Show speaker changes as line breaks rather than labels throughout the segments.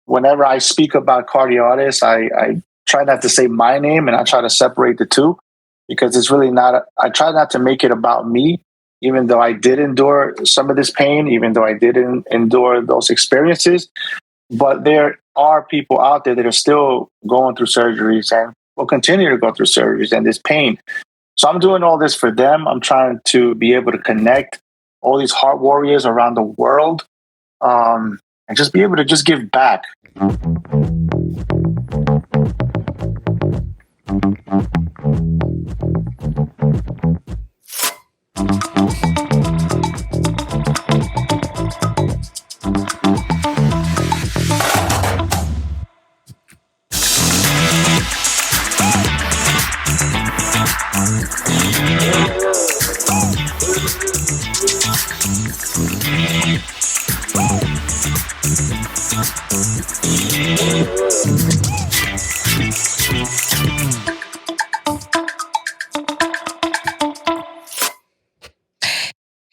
whenever I speak about Cardiartist, I try not to say my name, and I try to separate the two, because it's really not, I try not to make it about me, even though I did endure some of this pain, even though I did endure those experiences. But there are people out there that are still going through surgeries and will continue to go through surgeries and this pain. So I'm doing all this for them. I'm trying to be able to connect all these heart warriors around the world, and just be able to just give back.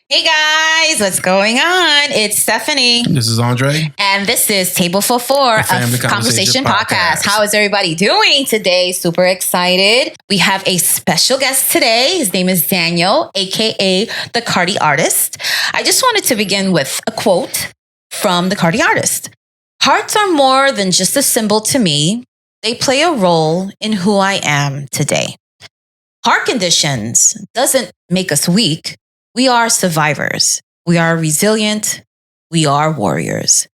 Hey guys, what's going on? It's Stephanie.
This is Andre.
And this is Table for Four, a Conversation podcast. How is everybody doing today? Super excited. We have a special guest today. His name is Daniel, aka the Cardiartist. I just wanted to begin with a quote from the Cardiartist. Hearts are more than just a symbol to me. They play a role in who I am today. Heart conditions doesn't make us weak. We are survivors. We are resilient. We are warriors.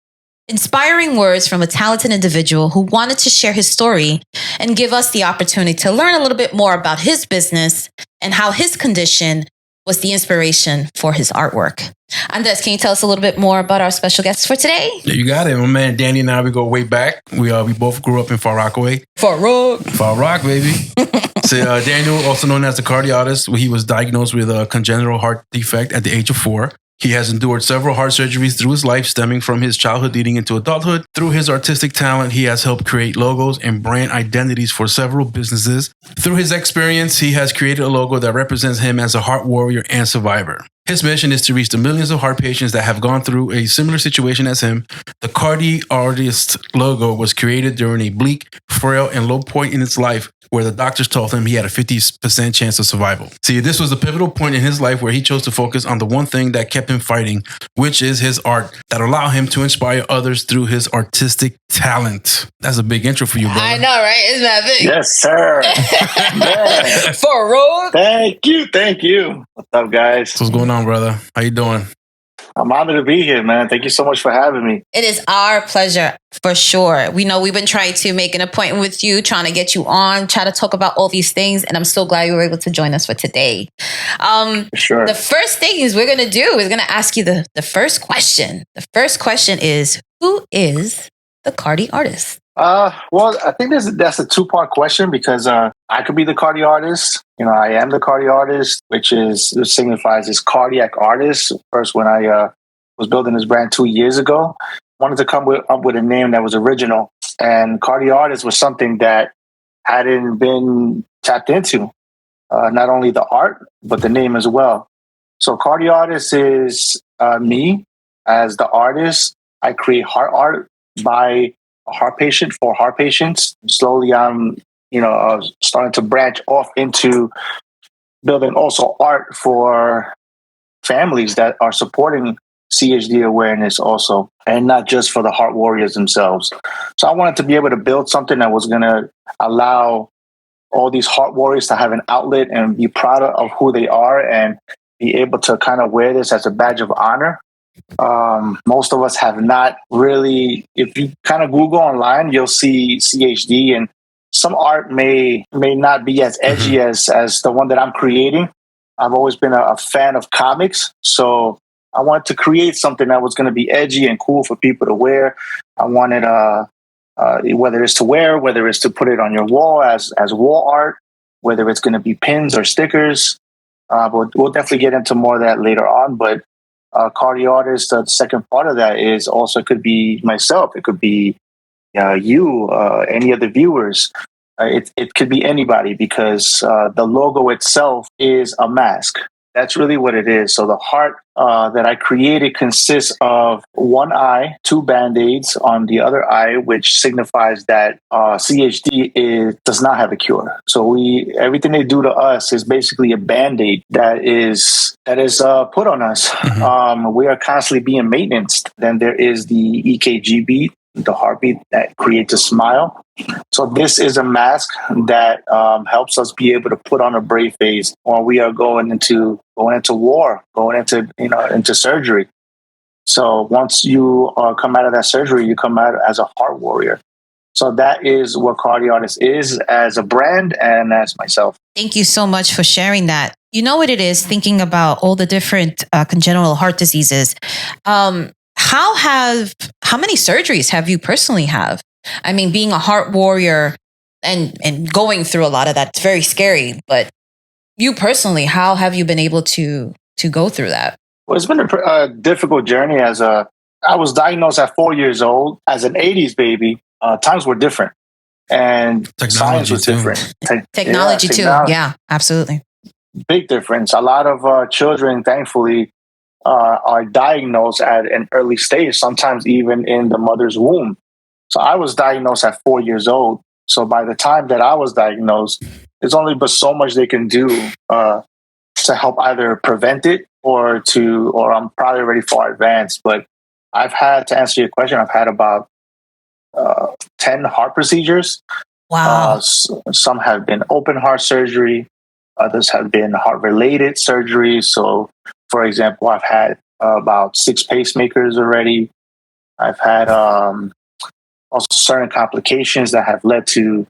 Inspiring words from a talented individual who wanted to share his story and give us the opportunity to learn a little bit more about his business and how his condition was the inspiration for his artwork. Andres, can you tell us a little bit more about our special guest for today?
Yeah, you got it. My man Danny and I, we go way back. We both grew up in Far Rockaway.
Far
Rock, baby. So Daniel, also known as the Cardiartist, he was diagnosed with a congenital heart defect at the age of 4. He has endured several heart surgeries through his life, stemming from his childhood leading into adulthood. Through his artistic talent, he has helped create logos and brand identities for several businesses. Through his experience, he has created a logo that represents him as a heart warrior and survivor. His mission is to reach the millions of heart patients that have gone through a similar situation as him. The Cardiartist logo was created during a bleak, frail, and low point in his life where the doctors told him he had a 50% chance of survival. See, this was a pivotal point in his life where he chose to focus on the one thing that kept him fighting, which is his art that allowed him to inspire others through his artistic talent. That's a big intro for you, brother.
I know, right? Isn't that big?
Yes, sir. Yeah.
For a road.
Thank you. What's up, guys?
What's going on, brother? How you doing?
I'm honored to be here, man. Thank you so much for having me.
It is our pleasure, for sure. We know we've been trying to make an appointment with you, trying to get you on, try to talk about all these things. And I'm so glad you were able to join us for today.
For sure.
The first thing is we're going to do is going to ask you the first question. The first question is, who is the Cardiartist?
Well, I think that's a two-part question, because I could be the Cardiartist. You know, I am the Cardiartist, which signifies as cardiac artist. First, when I was building this brand 2 years ago, I wanted to come up with a name that was original. And Cardiartist was something that hadn't been tapped into. Not only the art, but the name as well. So Cardiartist is me as the artist. I create heart art by a heart patient for heart patients. Slowly, I'm starting to branch off into building also art for families that are supporting CHD awareness also, and not just for the heart warriors themselves. So I wanted to be able to build something that was going to allow all these heart warriors to have an outlet and be proud of who they are and be able to kind of wear this as a badge of honor. Most of us have not really, if you kind of Google online, you'll see CHD, and some art may not be as edgy as the one that I'm creating. I've always been a fan of comics, so I wanted to create something that was going to be edgy and cool for people to wear. I wanted, whether it's to wear, whether it's to put it on your wall as wall art, whether it's going to be pins or stickers. We'll definitely get into more of that later on, but Cardiartist, the second part of that is also, it could be myself, it could be you, any of the viewers. It could be anybody, because the logo itself is a mask. That's really what it is. So the heart that I created consists of one eye, two Band-Aids on the other eye, which signifies that CHD does not have a cure. So everything they do to us is basically a Band-Aid that is put on us.
Mm-hmm.
We are constantly being maintained. Then there is the EKG beat, the heartbeat that creates a smile. So this is a mask that helps us be able to put on a brave face when we are going into war, going into surgery. So once you come out of that surgery, you come out as a heart warrior. So that is what Cardiartist is as a brand and as myself.
Thank you so much for sharing that. You know what it is, thinking about all the different congenital heart diseases. How many surgeries have you personally have? I mean, being a heart warrior and going through a lot of that, it's very scary. But you personally, how have you been able to go through that?
Well, it's been a difficult journey. I was diagnosed at 4 years old as an 80s baby. Times were different, and science was different.
Technology too. Yeah, absolutely.
Big difference. A lot of children, thankfully, are diagnosed at an early stage, sometimes even in the mother's womb. So I was diagnosed at 4 years old. So by the time that I was diagnosed, there's only but so much they can do to help either prevent it or I'm probably already far advanced. But I've had, to answer your question, I've had about 10 heart procedures.
Wow.
Some have been open heart surgery. Others have been heart-related surgeries. So, for example, I've had about 6 pacemakers already. I've had also certain complications that have led to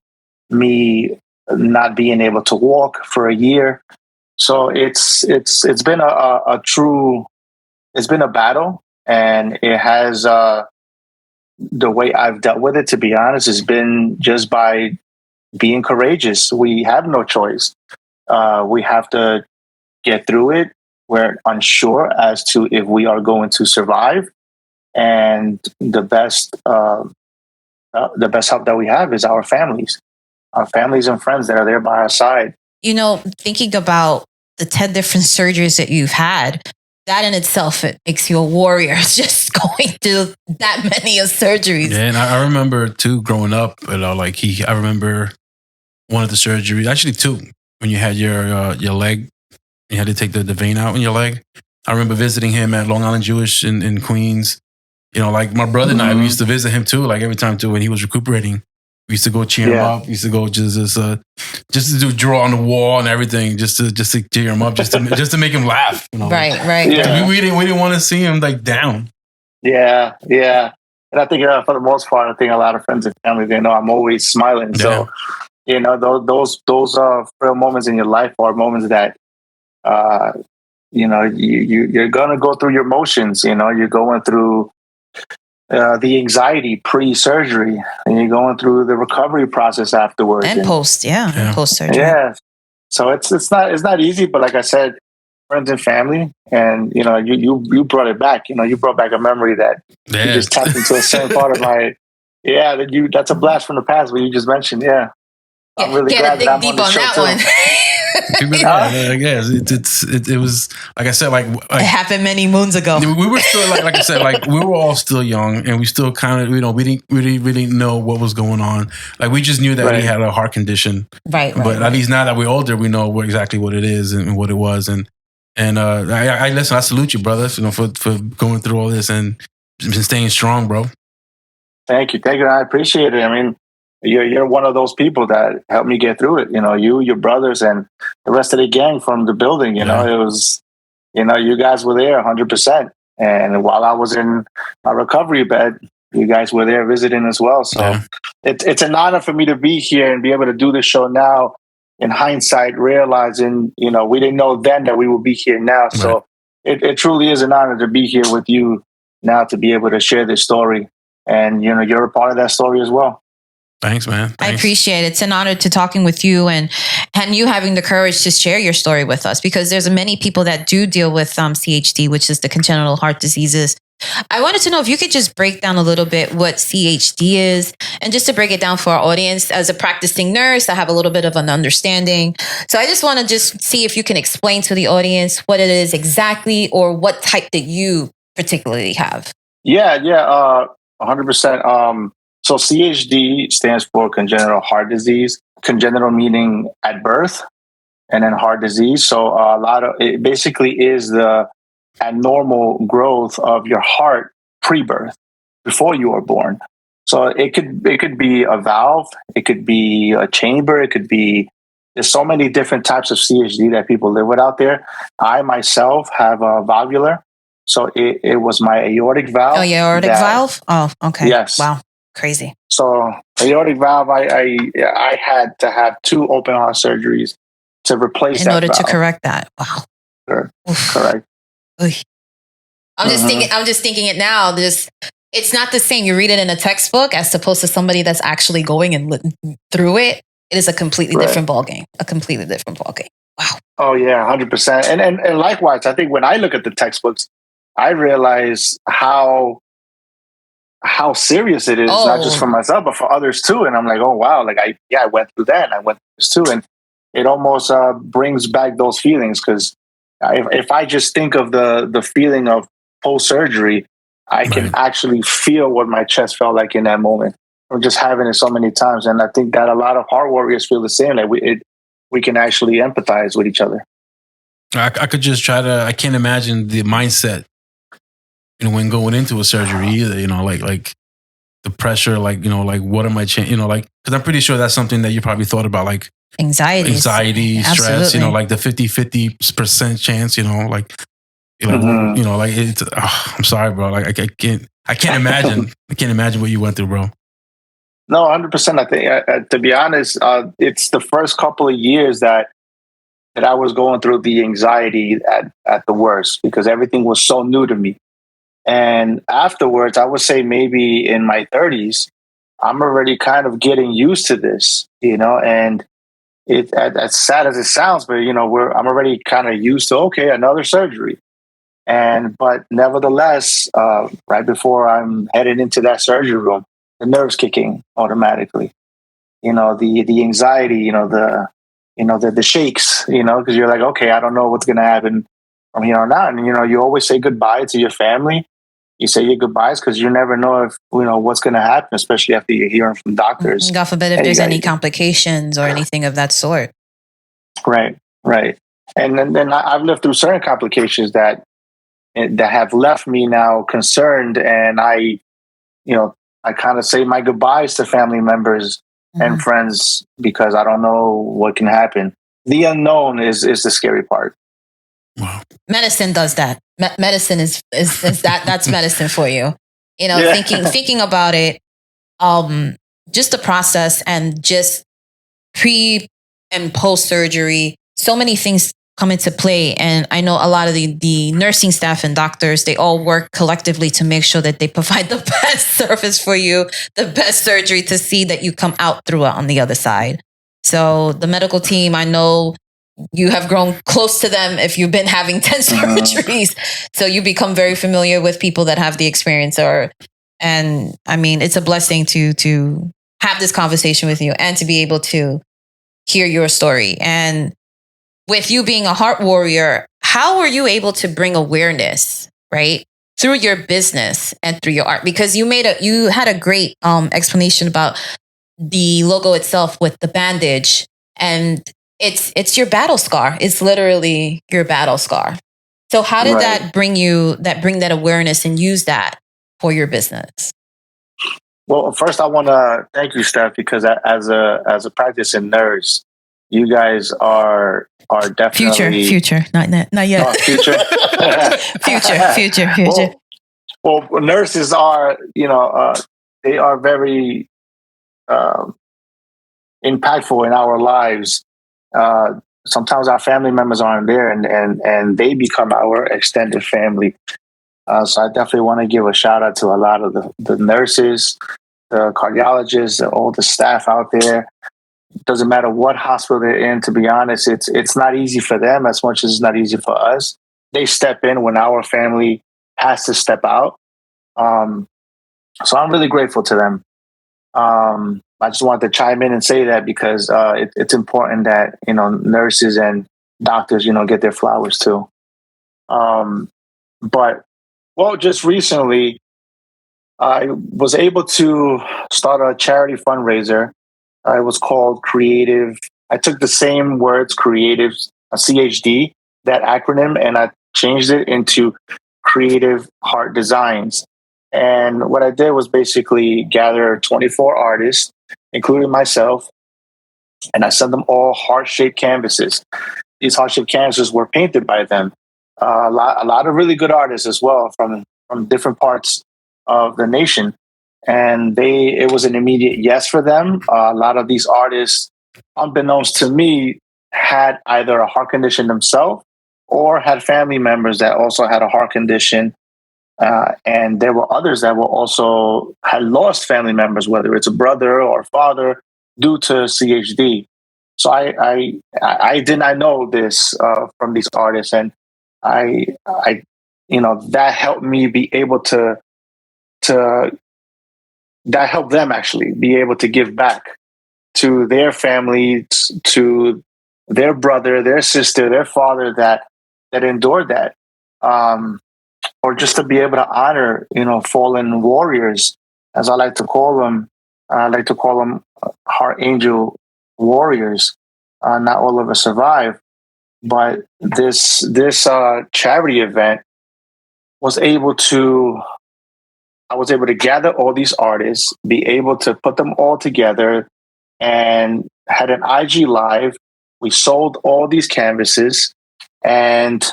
me not being able to walk for a year. So it's been it's been a battle, and it has the way I've dealt with it, to be honest, has been just by being courageous. We have no choice. We have to get through it. We're unsure as to if we are going to survive, and the best help that we have is our families and friends that are there by our side.
You know, thinking about the 10 different surgeries that you've had, that in itself, it makes you a warrior. Just going through that many of surgeries.
Yeah, and I remember too, growing up, I remember one of the surgeries, actually 2, when you had your leg, you had to take the vein out in your leg. I remember visiting him at Long Island Jewish in Queens. You know, like my brother and I, we used to visit him too, like every time too, when he was recuperating. We used to go cheer him up. We used to go just to draw on the wall and everything, just to cheer him up, just to make him laugh. You know?
Right.
Yeah.
We didn't want to see him like down.
Yeah. And I think for the most part, I think a lot of friends and family, they know I'm always smiling. Yeah. So, you know, those real moments in your life are moments that, you know, you're gonna go through your motions. You know, you're going through the anxiety pre-surgery, and you're going through the recovery process afterwards,
and post surgery.
Yeah, so it's not easy, but like I said, friends and family, and you know, you brought it back. You know, you brought back a memory that you just tapped into a certain part of my. Yeah, that's a blast from the past. What you just mentioned. Yeah, I'm really glad that I'm on the show too.
One.
It was like I said, like
it happened many moons ago.
We were still like I said, like we were all still young, and we still kind of, you know, we didn't really know what was going on. Like we just knew that he had a heart condition,
right.
But at least now that we're older, we know exactly what it is and what it was. And I listen. I salute you, brother, you know, for going through all this and staying strong, bro.
Thank you. I appreciate it. I mean, you're one of those people that helped me get through it. You know, your brothers, and the rest of the gang from the building. You know, it was, you know, you guys were there 100%. And while I was in a recovery bed, you guys were there visiting as well. So it's an honor for me to be here and be able to do this show now. In hindsight, realizing, you know, we didn't know then that we would be here now. Right. So it truly is an honor to be here with you now, to be able to share this story. And, you know, you're a part of that story as well.
Thanks, man. Thanks.
I appreciate it. It's an honor to talking with you and you having the courage to share your story with us, because there's many people that do deal with CHD, which is the congenital heart diseases. I wanted to know if you could just break down a little bit what CHD is, and just to break it down for our audience. As a practicing nurse, I have a little bit of an understanding. So I just want to just see if you can explain to the audience what it is exactly, or what type that you particularly have.
Yeah, 100%. So CHD stands for congenital heart disease. Congenital meaning at birth, and then heart disease. So it basically is the abnormal growth of your heart pre-birth, before you are born. So it could be a valve, it could be a chamber, it could be, there's so many different types of CHD that people live with out there. I myself have a valvular. So it was my aortic valve.
Oh, yeah, aortic valve? Oh, okay.
Yes.
Wow. Crazy.
So aortic valve, I had to have 2 open heart surgeries to replace
in order
valve.
to correct that. Wow.
Sure. Correct.
I'm just thinking it now. It's not the same. You read it in a textbook as opposed to somebody that's actually going and through it. It is a completely different ballgame. A completely different ballgame. Wow.
Oh yeah, 100%. And likewise, I think when I look at the textbooks, I realize how serious it is, not just for myself, but for others too. And I'm like, oh wow, like I went through that, and I went through this too, and it almost brings back those feelings, because if I just think of the feeling of post surgery, I can actually feel what my chest felt like in that moment from just having it so many times. And I think that a lot of heart warriors feel the same. Like we can actually empathize with each other.
I could just I can't imagine the mindset, when going into a surgery either, like the pressure, like, what am I, because I'm pretty sure that's something that you probably thought about, like anxiety, stress, like the 50% chance, like it's, I'm sorry, bro. Like I can't imagine. I can't imagine what you went through, bro.
No, 100%. I think, to be honest, it's the first couple of years that I was going through the anxiety at the worst, because everything was so new to me. And afterwards, I would say maybe in my 30s, I'm already kind of getting used to this, and as sad as it sounds, but I'm already kind of used to, okay, another surgery. But nevertheless, right before I'm headed into that surgery room, the nerves kicking automatically. The anxiety, the shakes, because you're like, okay, I don't know what's going to happen from here on out. And, you always say goodbye to your family. You say your goodbyes because you never know if, what's going to happen, especially after you're hearing from doctors.
God forbid if there's any complications or anything of that sort.
Right. And then I've lived through certain complications that have left me now concerned. And I kind of say my goodbyes to family members and friends, because I don't know what can happen. The unknown is the scary part.
Wow.
Medicine does that. Medicine is that's medicine for you. Thinking about it, just the process and just pre and post surgery, so many things come into play. And I know a lot of the nursing staff and doctors, they all work collectively to make sure that they provide the best service for you, the best surgery to see that you come out through it on the other side. So the medical team, I know you have grown close to them if you've been having 10 surgeries. So you become very familiar with people that have the experience. And I mean, it's a blessing to have this conversation with you and to be able to hear your story. And with you being a heart warrior, how were you able to bring awareness, right, through your business and through your art? Because you had a great explanation about the logo itself with the bandage, and it's your battle scar. It's literally your battle scar. So how did that bring that awareness and use that for your business?
Well, first I want to thank you, Steph, because as a practicing nurse, you guys are definitely
future, not yet.
No, future.
future.
Well, nurses are, they are very impactful in our lives. Sometimes our family members aren't there, and they become our extended family. So I definitely want to give a shout out to a lot of the nurses, the cardiologists, all the staff out there. Doesn't matter what hospital they're in, to be honest, it's not easy for them as much as it's not easy for us. They step in when our family has to step out. So I'm really grateful to them. I just wanted to chime in and say that because it's important that nurses and doctors get their flowers too. But just recently I was able to start a charity fundraiser. It was called Creative. I took the same words, Creative, CHD, that acronym, and I changed it into Creative Heart Designs. And what I did was basically gather 24 artists, including myself, and I sent them all heart-shaped canvases. These heart-shaped canvases were painted by them. A lot of really good artists as well from different parts of the nation. And it was an immediate yes for them. A lot of these artists, unbeknownst to me, had either a heart condition themselves or had family members that also had a heart condition. And there were others that were also had lost family members, whether it's a brother or father, due to CHD. So I did not know this from these artists, and I that helped me be able to that helped them actually be able to give back to their family, to their brother, their sister, their father that endured that. Or just to be able to honor, fallen warriors, as I like to call them. I like to call them heart angel warriors. Not all of us survive, but this charity event I was able to gather all these artists, be able to put them all together, and had an IG live. We sold all these canvases, and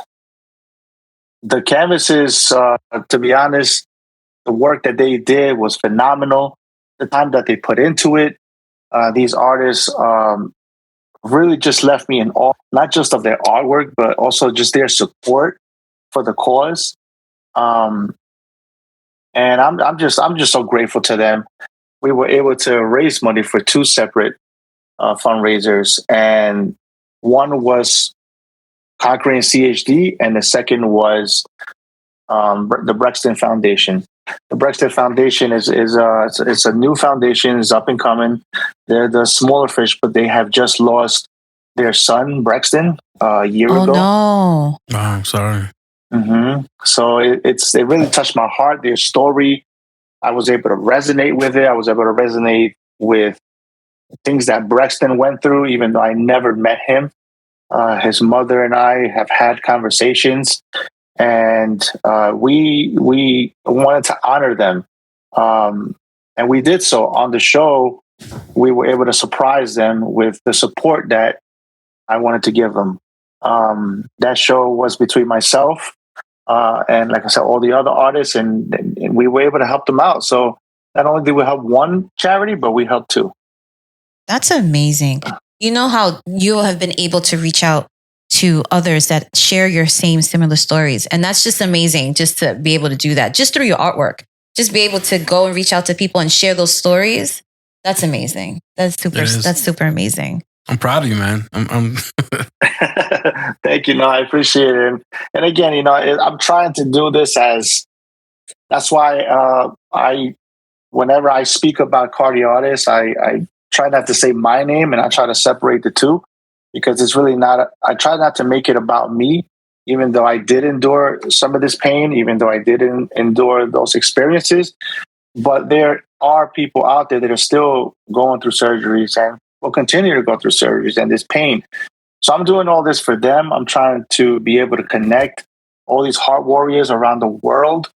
the canvases, to be honest, the work that they did was phenomenal. The time that they put into it, these artists really just left me in awe, not just of their artwork, but also just their support for the cause. And I'm just so grateful to them. We were able to raise money for two separate fundraisers, and one was Conquering CHD, and the second was the Brexton Foundation. The Brexton Foundation is it's a new foundation, is up and coming. They're the smaller fish, but they have just lost their son Brexton a year ago.
Oh no!
Oh, I'm sorry.
Mm-hmm. So it really touched my heart. Their story, I was able to resonate with it. I was able to resonate with things that Brexton went through, even though I never met him. His mother and I have had conversations, and we wanted to honor them, and we did so on the show. We were able to surprise them with the support that I wanted to give them. That show was between myself and, like I said, all the other artists, and we were able to help them out. So not only did we help one charity, but we helped two.
That's amazing. You know how you have been able to reach out to others that share your similar stories. And that's just amazing, just to be able to do that, just through your artwork, just be able to go and reach out to people and share those stories. That's amazing. That's super amazing.
I'm proud of you, man. I'm
Thank you. No, I appreciate it. And again, I'm trying to do this that's why whenever I speak about Cardiartist, I try not to say my name, and I try to separate the two, because it's really not, I try not to make it about me, even though I did endure some of this pain, even though I didn't endure those experiences. But there are people out there that are still going through surgeries and will continue to go through surgeries and this pain. So I'm doing all this for them. I'm trying to be able to connect all these heart warriors around the world,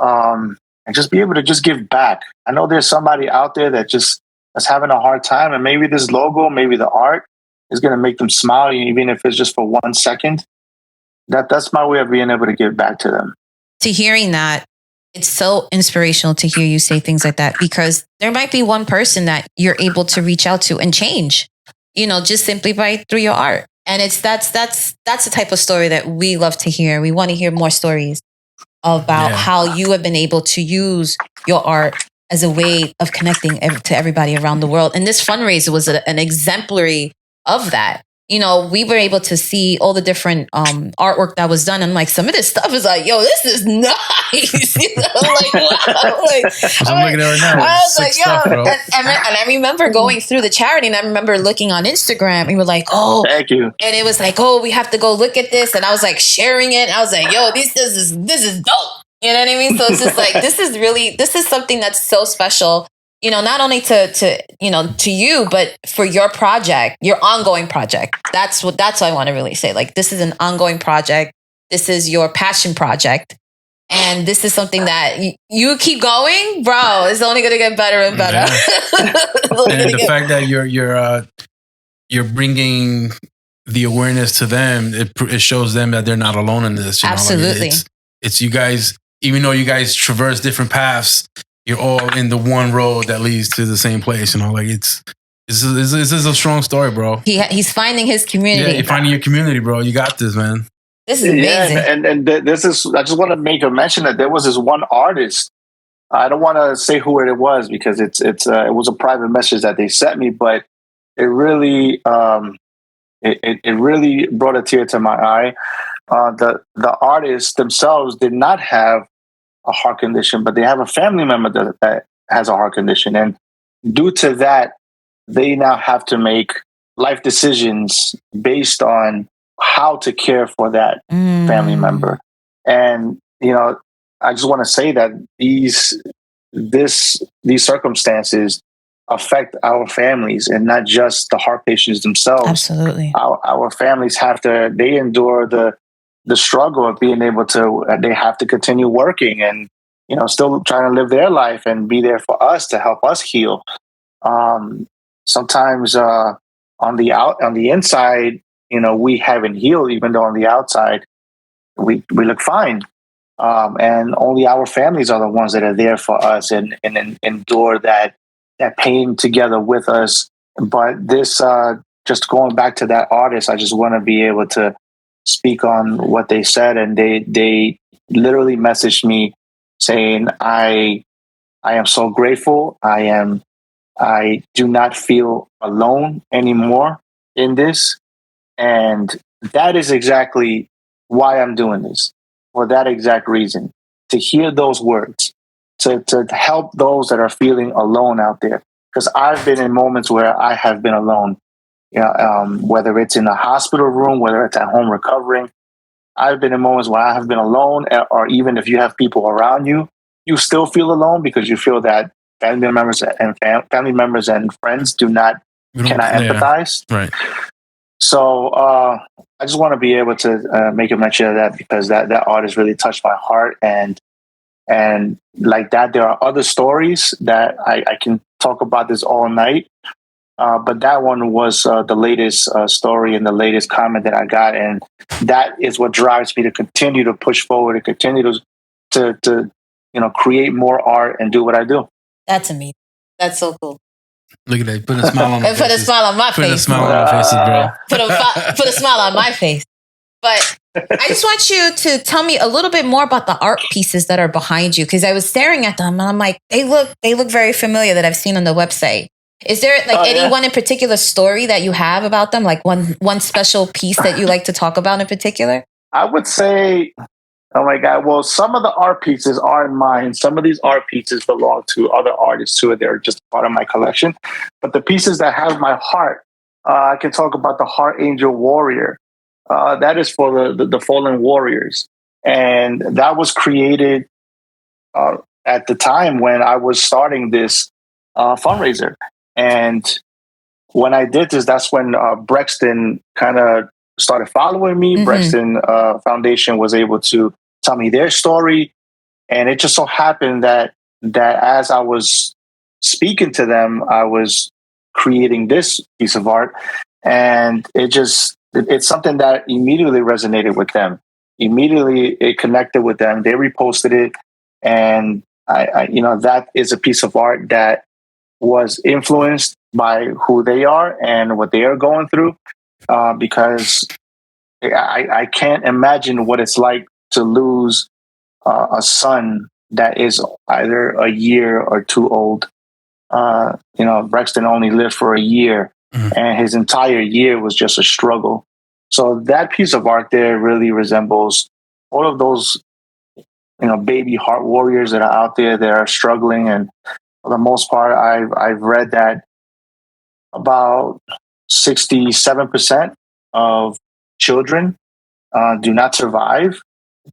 and just be able to just give back. I know there's somebody out there that's having a hard time, and maybe this logo, maybe the art is going to make them smile, even if it's just for 1 second. That's my way of being able to give back to them.
To hearing that, it's so inspirational to hear you say things like that, because there might be one person that you're able to reach out to and change, just simply through your art. And that's the type of story that we love to hear. We want to hear more stories about how you have been able to use your art as a way of connecting to everybody around the world. And this fundraiser was an exemplary of that. we were able to see all the different artwork that was done. And like, some of this stuff is like, yo, this is nice. Like, wow. Like,
I'm looking at it right now.
I was like, yo.
Stuff, bro.
And I remember going through the charity, and I remember looking on Instagram, and we were like, oh,
thank you.
And it was like, oh, we have to go look at this. And I was like sharing it. And I was like, yo, this is dope. You know what I mean? So it's just like, this is something that's so special. Not only to you, but for your project, your ongoing project. That's what I want to really say. Like, this is an ongoing project. This is your passion project. And this is something that you keep going, bro. It's only going to get better and better.
Yeah. And the fact that you're bringing the awareness to them, it shows them that they're not alone in this.
Absolutely.
Like it's you guys, even though you guys traverse different paths, you're all in the one road that leads to the same place. Like this is a strong story, bro.
He's finding his community.
Yeah, you're finding your community, bro. You got this, man.
This is amazing.
And this is, I just want to make a mention that there was this one artist. I don't want to say who it was because it was a private message that they sent me, but it really it really brought a tear to my eye. The artists themselves did not have a heart condition, but they have a family member that has a heart condition. And due to that, they now have to make life decisions based on how to care for that family member. And, I just want to say that these circumstances affect our families and not just the heart patients themselves.
Absolutely.
Our families they endure the struggle of being able to, they have to continue working and, still trying to live their life and be there for us to help us heal. Sometimes on the inside, we haven't healed, even though on the outside we look fine. And only our families are the ones that are there for us and endure that pain together with us. But this, just going back to that artist, I just want to be able to speak on what they said. And they literally messaged me saying, I am so grateful. I do not feel alone anymore in this. And that is exactly why I'm doing this, for that exact reason, to hear those words, to help those that are feeling alone out there. Because I've been in moments where I have been alone, whether it's in a hospital room, whether it's at home recovering. I've been in moments where I have been alone, or even if you have people around you, you still feel alone because you feel that family members and friends cannot empathize.
Right.
So I just want to be able to make a mention of that because that artist really touched my heart. And like that, there are other stories that I can talk about this all night. But that one was the latest story and the latest comment that I got. And that is what drives me to continue to push forward and continue to create more art and do what I do.
That's amazing. That's so cool.
Look at that. Put a smile on my face.
Put a smile on my face.
Put a smile on our faces, bro.
Put a smile on my face. But I just want you to tell me a little bit more about the art pieces that are behind you, because I was staring at them and I'm like, they look very familiar that I've seen on the website. Is there one in particular story that you have about them? Like one special piece that you like to talk about in particular?
I would say, oh my God, well, some of the art pieces aren't mine. Some of these art pieces belong to other artists who are there, just part of my collection. But the pieces that have my heart, I can talk about the Heart Angel Warrior. That is for the fallen warriors. And that was created at the time when I was starting this fundraiser. And when I did this, that's when Brexton kind of started following me. Mm-hmm. Brexton Foundation was able to tell me their story. And it just so happened that as I was speaking to them, I was creating this piece of art. And it's something that immediately resonated with them. Immediately it connected with them. They reposted it. And I that is a piece of art that was influenced by who they are and what they are going through. Because I can't imagine what it's like to lose a son that is either a year or 2 old. Brexton only lived for a year. and his entire year was just a struggle. So that piece of art there really resembles all of those, baby heart warriors that are out there that are struggling. And for the most part, I've read that about 67% of children do not survive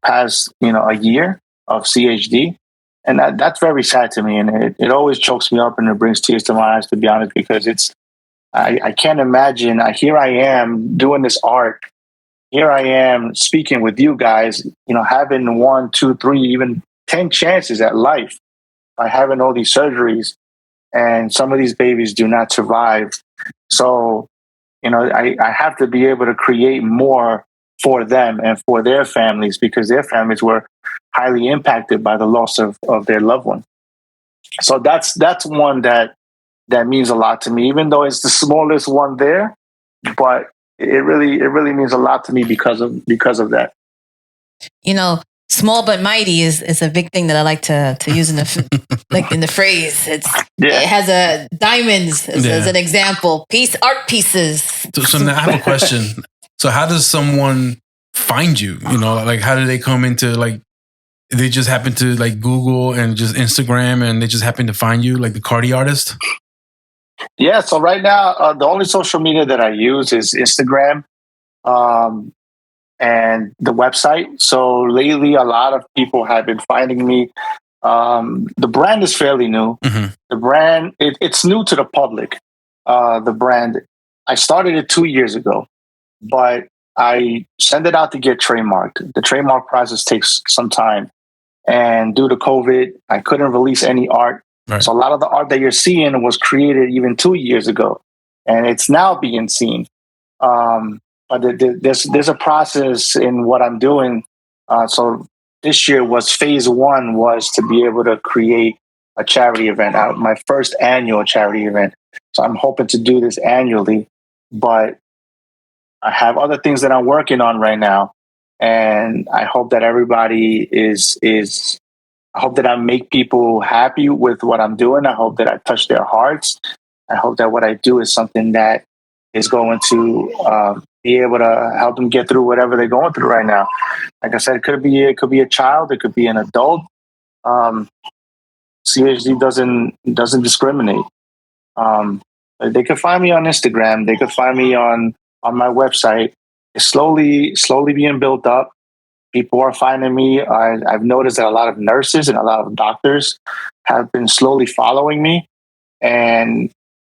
past a year of CHD, and that's very sad to me, and it always chokes me up and it brings tears to my eyes, to be honest, because I can't imagine. Here I am doing this art. Here I am speaking with you guys, having 1, 2, 3, even 10 chances at life by having all these surgeries, and some of these babies do not survive. So, I have to be able to create more for them and for their families, because their families were highly impacted by the loss of their loved one. So that's one that means a lot to me, even though it's the smallest one there, but it really means a lot to me because of that.
Small but mighty is a big thing that I like to use in the phrase. It has a diamonds as an example. Art pieces.
So now I have a question. So how does someone find you? How do they come into they just happen to Google and just Instagram and they just happen to find you, like the Cardiartist?
Yeah. So right now, the only social media that I use is Instagram. And the website. So lately, a lot of people have been finding me. The brand is fairly new.
Mm-hmm.
The brand, it's new to the public. The brand, I started it 2 years ago, but I sent it out to get trademarked. The trademark process takes some time. And due to COVID, I couldn't release any art.
Right.
So a lot of the art that you're seeing was created even 2 years ago, and it's now being seen. But there's a process in what I'm doing. So this year was phase 1 was to be able to create a charity event, my first annual charity event. So I'm hoping to do this annually, but I have other things that I'm working on right now. And I hope that everybody I hope that I make people happy with what I'm doing. I hope that I touch their hearts. I hope that what I do is something that is going to be able to help them get through whatever they're going through right now. Like I said, it could be a child, it could be an adult. CHD doesn't discriminate. They could find me on Instagram. They could find me on my website. It's slowly being built up. People are finding me. I've noticed that a lot of nurses and a lot of doctors have been slowly following me, and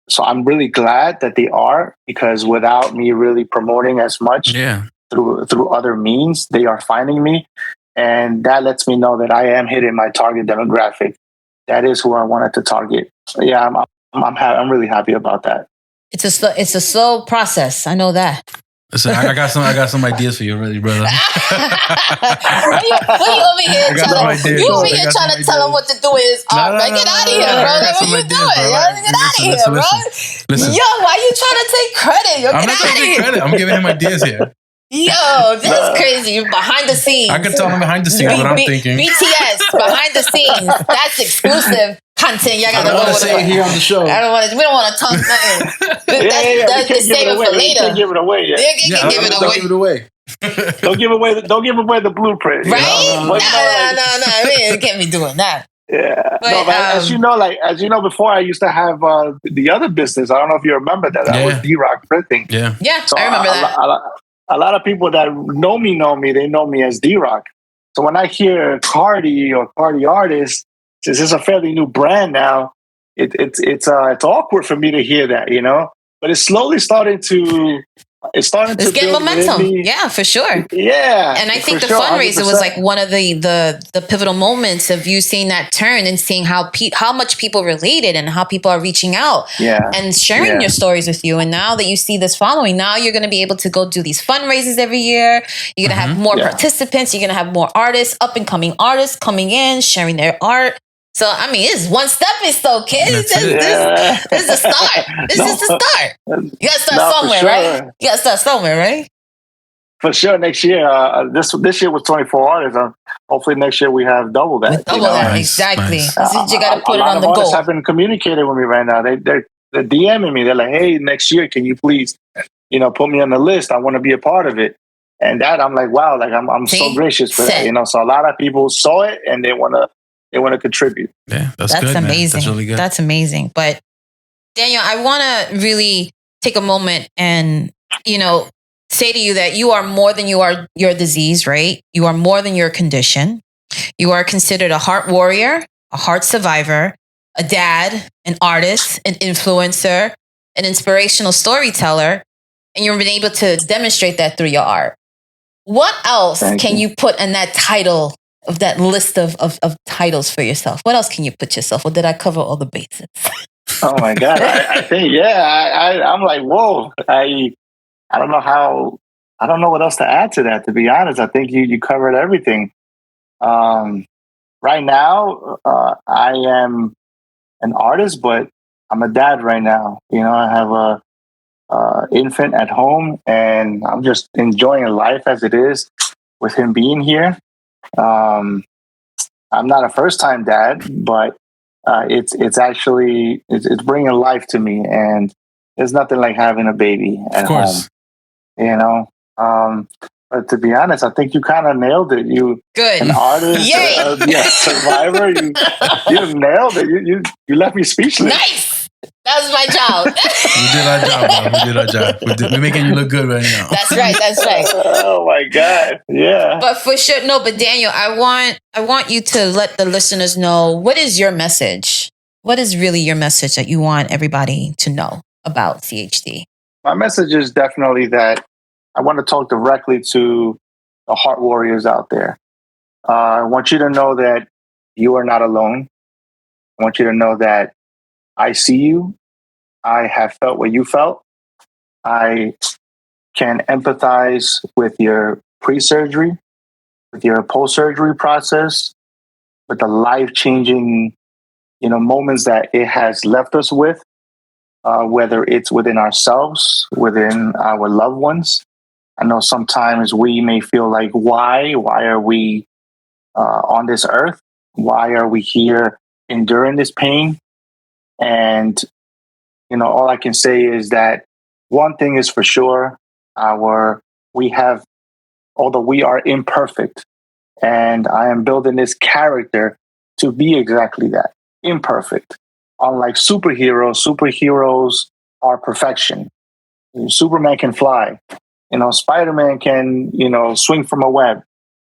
so I'm really glad that they are, because without me really promoting as much through other means, they are finding me. And that lets me know that I am hitting my target demographic. That is who I wanted to target. So yeah, I'm really happy about that.
It's a slow process. I know that.
Listen, I got some ideas for you, really, brother.
What you over here trying to tell him what to do with his art? Get out of here, bro. What you doing? Get out of here, bro.
Listen.
Yo, why you trying to take credit?
I'm not trying to take credit. I'm giving him ideas here.
Yo, this is crazy. You're behind the scenes.
I can tell him behind the scenes what I'm thinking.
BTS, behind the scenes. That's exclusive content. Y'all gotta
go say it here on the show.
We don't want to talk nothing. That's save it for later.
Give it away.
Don't give it away.
Don't give away the blueprint.
Right? No. We can't be doing that.
Yeah. But as you know, before I used to have the other business. I don't know if you remember that. That was D-Rock Printing.
Yeah.
So I remember that.
A lot of people that know me. They know me as D-Rock. So when I hear Cardi or Cardiartist, since it's a fairly new brand now, it's awkward for me to hear that, But it's slowly starting to
get momentum. Yeah, for sure.
Yeah.
And I think the fundraiser 100%. Was like one of the pivotal moments of you seeing that turn and seeing how much people related and how people are reaching out and sharing your stories with you. And now that you see this following, now you're going to be able to go do these fundraisers every year. You're going to have more participants. You're going to have more artists, up and coming artists coming in, sharing their art. So, I mean, it's one stepping stone, kids. This is the start. This is the start. You got to start somewhere, right? You got to start somewhere, right?
For sure. Next year, this year was 24 artists. Hopefully next year we have double that.
Double that, exactly.
Nice.
You got to put it on the goal.
Artists have been communicating with me right now. They're they're DMing me. They're like, hey, next year, can you please, put me on the list? I want to be a part of it. And that I'm like, wow, like I'm so gracious for that. So a lot of people saw it and they want to contribute.
Yeah, that's good,
amazing.
Man. That's really good.
That's amazing. But Daniel, I want to really take a moment and, say to you that you are more than you are your disease, right? You are more than your condition. You are considered a heart warrior, a heart survivor, a dad, an artist, an influencer, an inspirational storyteller, and you've been able to demonstrate that through your art. What else can you put in that title of that list of titles for yourself? What else can you put yourself? Or did I cover all the bases?
Oh my God. I think, I'm like, whoa, I don't know what else to add to that, to be honest. I think you covered everything. Right now, I am an artist, but I'm a dad right now. I have a infant at home, and I'm just enjoying life as it is with him being here. I'm not a first-time dad, but it's actually bringing life to me, and there's nothing like having a baby at home. But to be honest, I think you kind of nailed it. You
good
an artist, survivor. You nailed it. You left me speechless.
Nice. That was my job.
We did our job, bro. We did our job. We're making you look good right now.
That's right.
Oh my God. Yeah.
But for sure, no. But Daniel, I want you to let the listeners know, what is your message? What is really your message that you want everybody to know about CHD?
My message is definitely that I want to talk directly to the heart warriors out there. I want you to know that you are not alone. I want you to know that I see you. I have felt what you felt. I can empathize with your pre-surgery, with your post-surgery process, with the life-changing, moments that it has left us with, whether it's within ourselves, within our loved ones. I know sometimes we may feel like, why are we on this earth? Why are we here enduring this pain? And, all I can say is that one thing is for sure, although we are imperfect, and I am building this character to be exactly that, imperfect. Unlike superheroes are perfection. Superman can fly. Spider-Man can, swing from a web,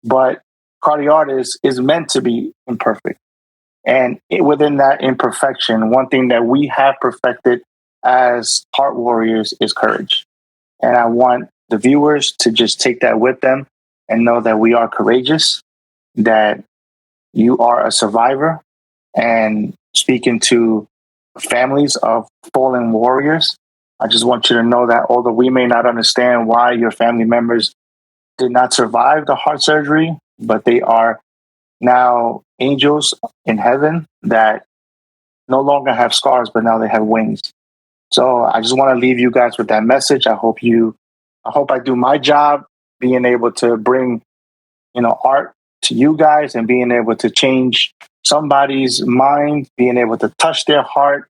but Cardiartist is meant to be imperfect. And within that imperfection, one thing that we have perfected as heart warriors is courage. And I want the viewers to just take that with them and know that we are courageous, that you are a survivor. And speaking to families of fallen warriors, I just want you to know that although we may not understand why your family members did not survive the heart surgery, but they are now angels in heaven that no longer have scars, but now they have wings. So I just want to leave you guys with that message. I hope I do my job being able to bring, art to you guys and being able to change somebody's mind, being able to touch their heart,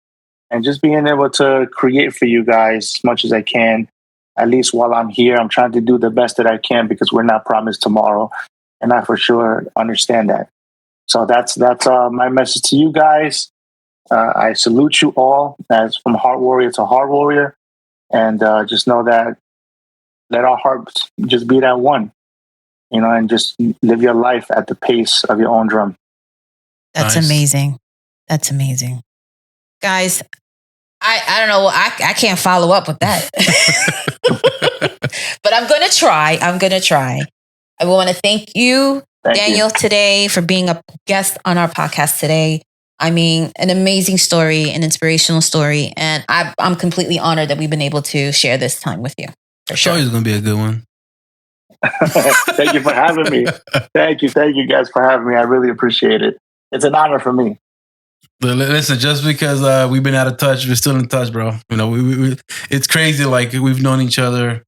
and just being able to create for you guys as much as I can. At least while I'm here, I'm trying to do the best that I can because we're not promised tomorrow. And I for sure understand that. So that's my message to you guys. I salute you all as from heart warrior to heart warrior. And just know that let our hearts just be that one, and just live your life at the pace of your own drum.
That's amazing. That's amazing. Guys, I don't know. I can't follow up with that. But I'm going to try. I want to thank you, Daniel, today for being a guest on our podcast today. I mean, an amazing story, an inspirational story. And I'm completely honored that we've been able to share this time with you. For sure.
It's going to be a good one.
Thank you for having me. Thank you guys for having me. I really appreciate it. It's an honor for me.
Listen, just because we've been out of touch, we're still in touch, bro. We it's crazy. Like we've known each other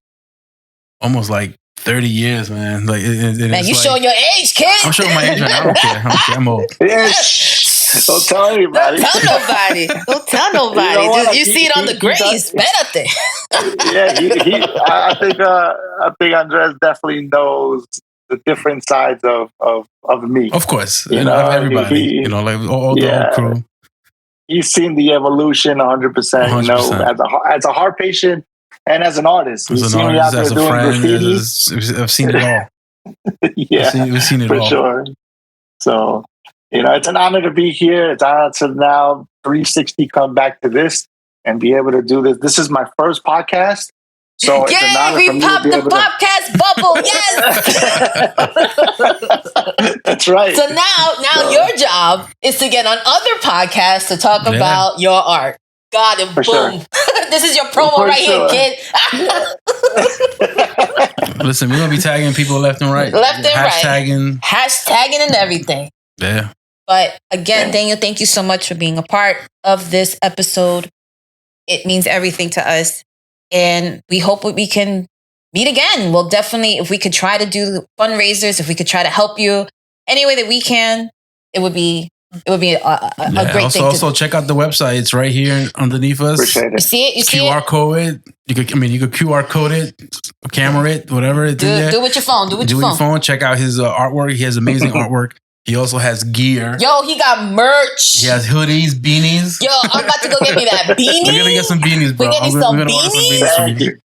almost like 30 years, man. Like,
man, you showing your age, kid.
I'm showing my age right now. I don't care. I'm old.
Don't tell anybody.
Don't tell nobody. Don't tell nobody.
You know what?
You see it on the graves. Espérate.
Yeah, I think Andres definitely knows the different sides of me.
Of course, everybody. Like all the whole crew.
He's seen the evolution 100%. You know, as a heart patient and as an artist.
As an artist, as a friend, I've seen it all.
Yeah,
we've seen it
for
all.
Sure. So, you know, it's an honor to be here. It's an honor to now 360 come back to this and be able to do this. This is my first podcast. So it's an honor for me
popped
to be
the podcast bubble. Yes.
That's right.
So now your job is to get on other podcasts to talk about your art. God, and boom.
Sure.
This is your promo here, kid.
Listen, we're going to be tagging people left and right.
Hashtagging and everything.
Yeah.
But again, Daniel, thank you so much for being a part of this episode. It means everything to us. And we hope we can meet again. We'll definitely, if we could try to do fundraisers, if we could try to help you any way that we can, it would be a great thing.
Also, check out the website. It's right here underneath us.
Appreciate it.
You see it? You see
QR code it. You could QR code it, camera it, whatever it's in there.
Do it with your phone. Do it with your phone.
Check out his artwork. He has amazing artwork. He also has gear.
Yo, he got merch.
He has hoodies, beanies.
Yo, I'm about to go get me that beanie.
We're gonna get some beanies, bro.
We're getting some beanies.
Thank you.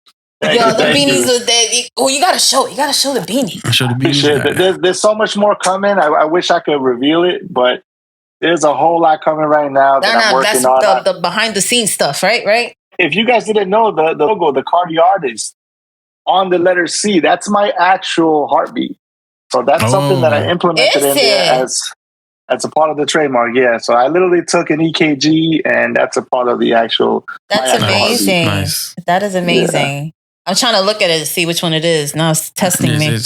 Yo, the beanies are there. Oh, you gotta show the beanie.
Show the beanies.
There's so much more coming. I wish I could reveal it, but there's a whole lot coming right now that I'm working on.
That's the behind the scenes stuff, right?
If you guys didn't know, the logo, the Cardiartist, on the letter C, that's my actual heartbeat. So that's something that I implemented in there as a part of the trademark. Yeah. So I literally took an EKG, and that's a part of the actual.
That's amazing.
Nice.
That is amazing. Yeah. I'm trying to look at it to see which one it is. Now it's testing me.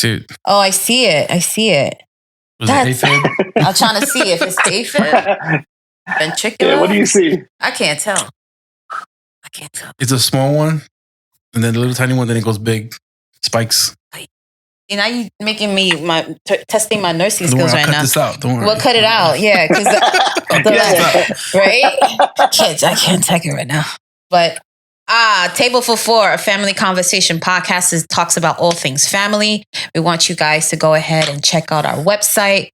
Oh, I see it.
Was it AFib?
I'm trying to see if it's AFib. Ventricular.
Yeah, what do you see?
I can't tell.
It's a small one, and then the little tiny one. Then it goes big. Spikes.
You know, you making me testing my nursing skills right now.
Cut this out. Don't worry.
We'll cut it out. Yeah, because right? I can't take it right now. But Table for Four, a family conversation podcast, talks about all things family. We want you guys to go ahead and check out our website,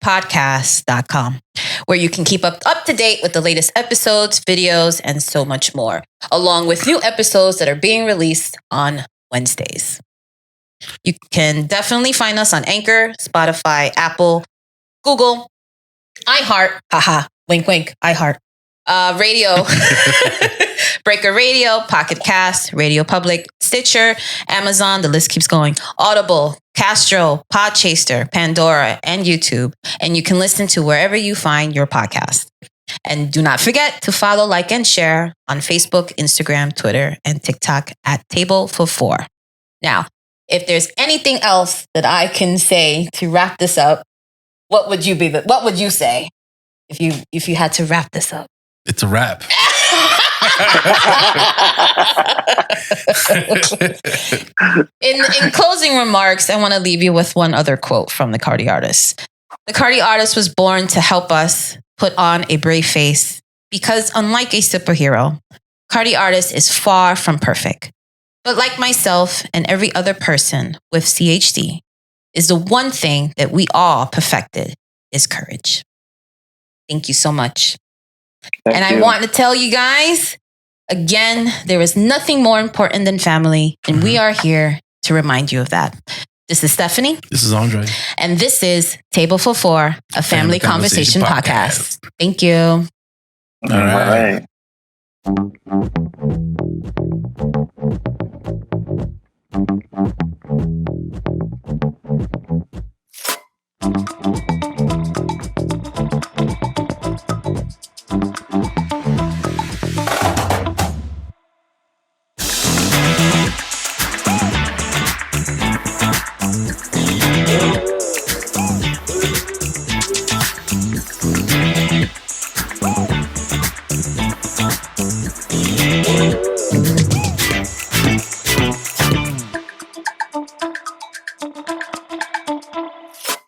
podcast.com, where you can keep up to date with the latest episodes, videos, and so much more, along with new episodes that are being released on Wednesdays. You can definitely find us on Anchor, Spotify, Apple, Google, iHeart, wink, wink, iHeart, Radio, Breaker Radio, Pocket Cast, Radio Public, Stitcher, Amazon, the list keeps going, Audible, Castro, Podchaser, Pandora, and YouTube. And you can listen to wherever you find your podcast. And do not forget to follow, like, and share on Facebook, Instagram, Twitter, and TikTok at Table for Four. Now, if there's anything else that I can say to wrap this up, what would you say if you had to wrap this up?
It's a wrap.
In closing remarks, I want to leave you with one other quote from the Cardiartist. The Cardiartist was born to help us put on a brave face because, unlike a superhero, Cardiartist is far from perfect. But like myself and every other person with CHD, is the one thing that we all perfected is courage. Thank you so much.
Thank you.
I want to tell you guys, again, there is nothing more important than family, and we are here to remind you of that. This is Stephanie.
This is Andre.
And this is Table for Four, a family conversation podcast. Thank you.
All right. All right.